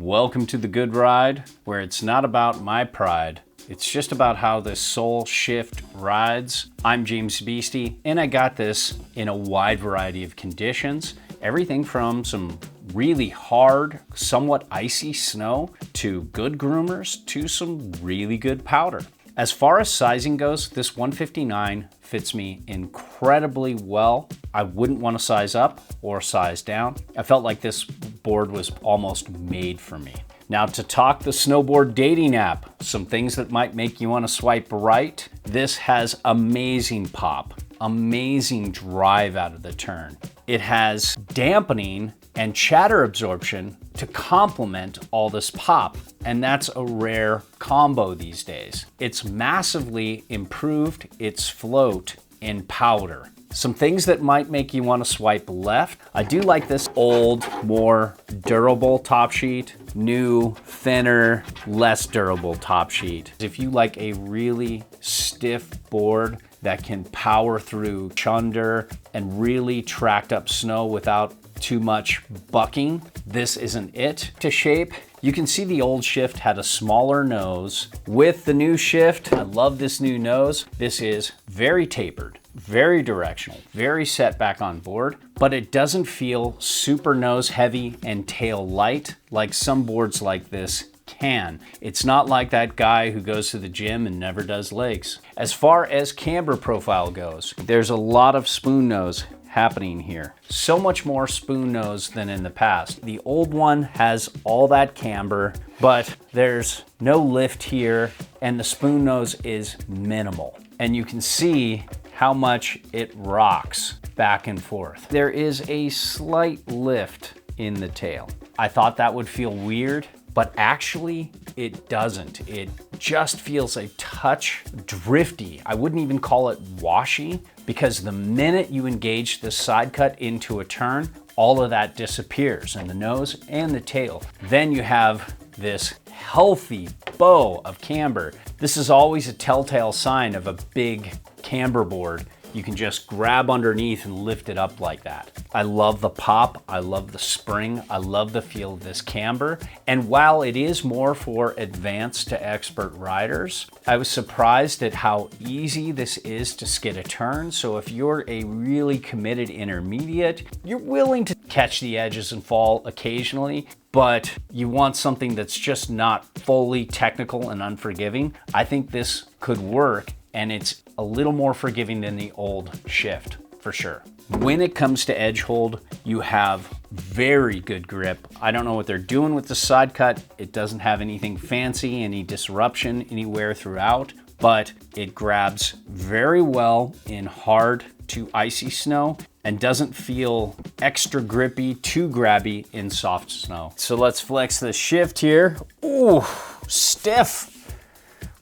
Welcome to the Good Ride, where it's not about my pride. It's just about how this soul shift rides. I'm James Beastie, and I got this in a wide variety of conditions. Everything from some really hard, somewhat icy snow to good groomers to some really good powder. As far as sizing goes, this 159 fits me incredibly well. I wouldn't want to size up or size down. I felt like this board was almost made for me. Now to talk the snowboard dating app, some things that might make you want to swipe right. This has amazing pop, amazing drive out of the turn. It has dampening and chatter absorption to complement all this pop, and that's a rare combo these days. It's massively improved its float in powder. Some things that might make you want to swipe left. I do like this old, more durable top sheet, new, thinner, less durable top sheet. If you like a really stiff board that can power through chunder and really tracked up snow without too much bucking, this isn't it. To shape, you can see the old Shift had a smaller nose. With the new Shift, I love this new nose. This is very tapered, very directional, very set back on board, but it doesn't feel super nose heavy and tail light like some boards like this can. It's not like that guy who goes to the gym and never does legs. As far as camber profile goes, there's a lot of spoon nose happening here. So much more spoon nose than in the past. The old one has all that camber, but there's no lift here, and the spoon nose is minimal. And you can see how much it rocks back and forth. There is a slight lift in the tail. I thought that would feel weird, but actually it doesn't. It just feels a touch drifty. I wouldn't even call it washy, because the minute you engage the side cut into a turn, all of that disappears in the nose and the tail. Then you have this healthy bow of camber. This is always a telltale sign of a big camber board. You can just grab underneath and lift it up like that. I love the pop, I love the spring, I love the feel of this camber. And while it is more for advanced to expert riders, I was surprised at how easy this is to skid a turn. So if you're a really committed intermediate, you're willing to catch the edges and fall occasionally, but you want something that's just not fully technical and unforgiving, I think this could work. And it's a little more forgiving than the old Shift, for sure. When it comes to edge hold, you have very good grip. I don't know what they're doing with the side cut. It doesn't have anything fancy, any disruption anywhere throughout, but it grabs very well in hard to icy snow and doesn't feel extra grippy, too grabby in soft snow. So let's flex the Shift here. Ooh, stiff.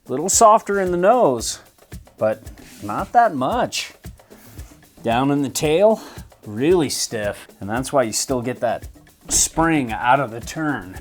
Little softer in the nose, but not that much. Down in the tail, really stiff, and that's why you still get that spring out of the turn.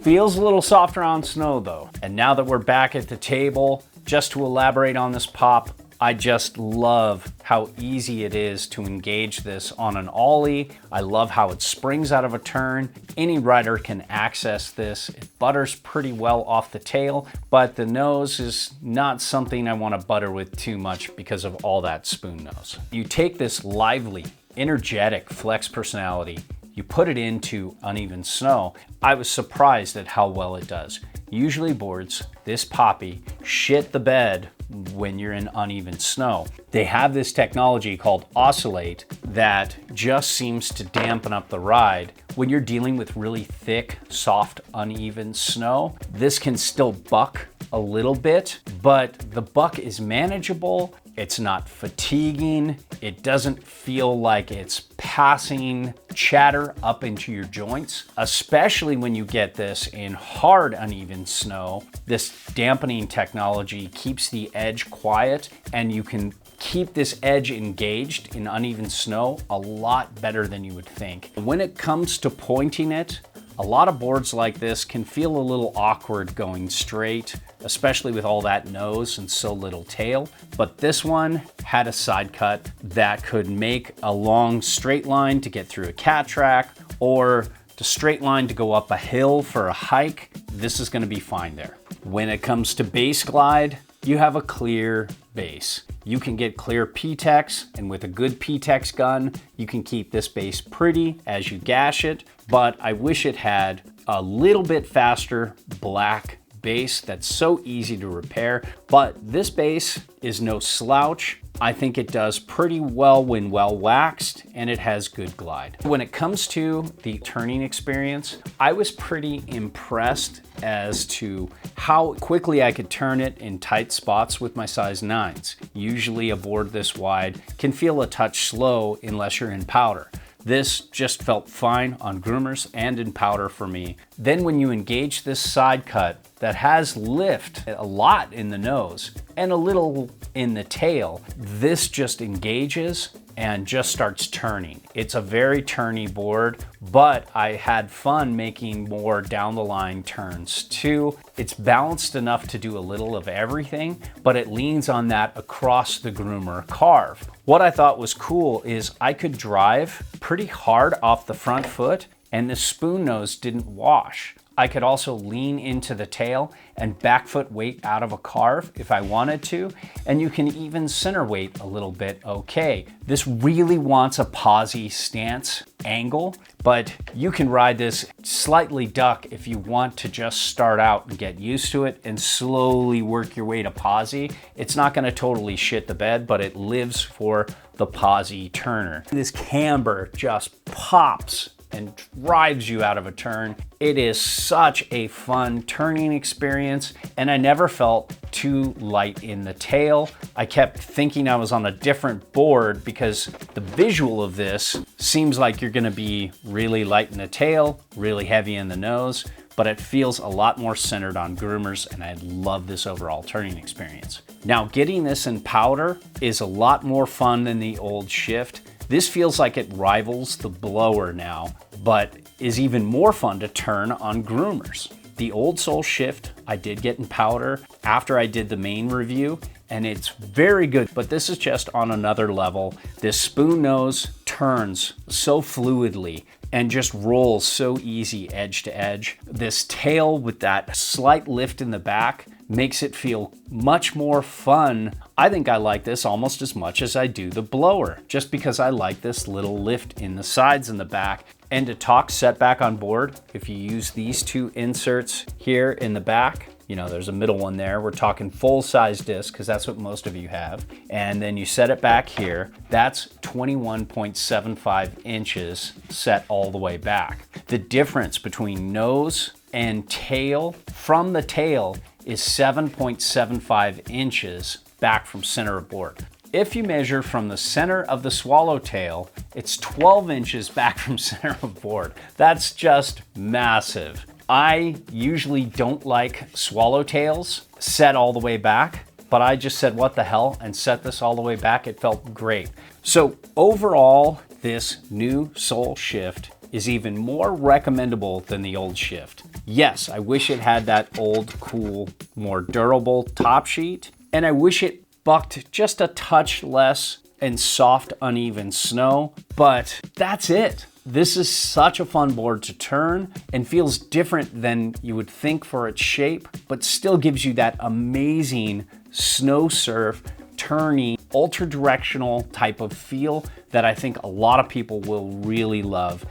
Feels a little softer on snow though. And now that we're back at the table, just to elaborate on this pop, I just love how easy it is to engage this on an ollie. I love how it springs out of a turn. Any rider can access this. It butters pretty well off the tail, but the nose is not something I want to butter with too much because of all that spoon nose. You take this lively, energetic flex personality, you put it into uneven snow. I was surprised at how well it does. Usually boards this poppy shit the bed when you're in uneven snow. They have this technology called Oscillate that just seems to dampen up the ride. When you're dealing with really thick, soft, uneven snow, this can still buck a little bit, but the buck is manageable. It's not fatiguing. It doesn't feel like it's passing chatter up into your joints, especially when you get this in hard, uneven snow. This dampening technology keeps the edge quiet, and you can keep this edge engaged in uneven snow a lot better than you would think. When it comes to pointing it, a lot of boards like this can feel a little awkward going straight, especially with all that nose and so little tail. But this one had a side cut that could make a long straight line to get through a cat track, or a straight line to go up a hill for a hike, this is gonna be fine there. When it comes to base glide, you have a clear base. You can get clear PTEX, and with a good PTEX gun, you can keep this base pretty as you gash it, but I wish it had a little bit faster black base that's so easy to repair, but this base is no slouch. I think it does pretty well when well waxed, and it has good glide. When it comes to the turning experience, I was pretty impressed as to how quickly I could turn it in tight spots with my size 9s. Usually a board this wide can feel a touch slow unless you're in powder. This just felt fine on groomers and in powder for me. Then when you engage this side cut that has lift a lot in the nose and a little in the tail, this just engages and just starts turning. It's a very turny board, but I had fun making more down the line turns too. It's balanced enough to do a little of everything, but it leans on that across the groomer carve. What I thought was cool is I could drive pretty hard off the front foot and the spoon nose didn't wash. I could also lean into the tail and back foot weight out of a carve if I wanted to, and you can even center weight a little bit okay. This really wants a posy stance angle, but you can ride this slightly duck if you want to just start out and get used to it and slowly work your way to posy. It's not gonna totally shit the bed, but it lives for the posy turner. This camber just pops and drives you out of a turn. It is such a fun turning experience, and I never felt too light in the tail. I kept thinking I was on a different board because the visual of this seems like you're gonna be really light in the tail, really heavy in the nose, but it feels a lot more centered on groomers, and I love this overall turning experience. Now, getting this in powder is a lot more fun than the old Shift. This feels like it rivals the blower now, but is even more fun to turn on groomers. The old Soul Shift I did get in powder after I did the main review, and it's very good, but this is just on another level. This spoon nose turns so fluidly and just rolls so easy edge to edge. This tail with that slight lift in the back makes it feel much more fun. I think I like this almost as much as I do the blower, just because I like this little lift in the sides and the back. And to talk setback on board, if you use these two inserts here in the back, you know, there's a middle one there. We're talking full size disc because that's what most of you have. And then you set it back here. That's 21.75 inches set all the way back. The difference between nose and tail from the tail is 7.75 inches back from center of board. If you measure from the center of the swallowtail, it's 12 inches back from center of board. That's just massive. I usually don't like swallowtails set all the way back, but I just said, what the hell, and set this all the way back. It felt great. So overall, this new Soul Shift is even more recommendable than the old Shift. Yes, I wish it had that old, cool, more durable top sheet, and I wish it bucked just a touch less in soft, uneven snow, but that's it. This is such a fun board to turn and feels different than you would think for its shape, but still gives you that amazing snow surf, turning, ultra directional type of feel that I think a lot of people will really love.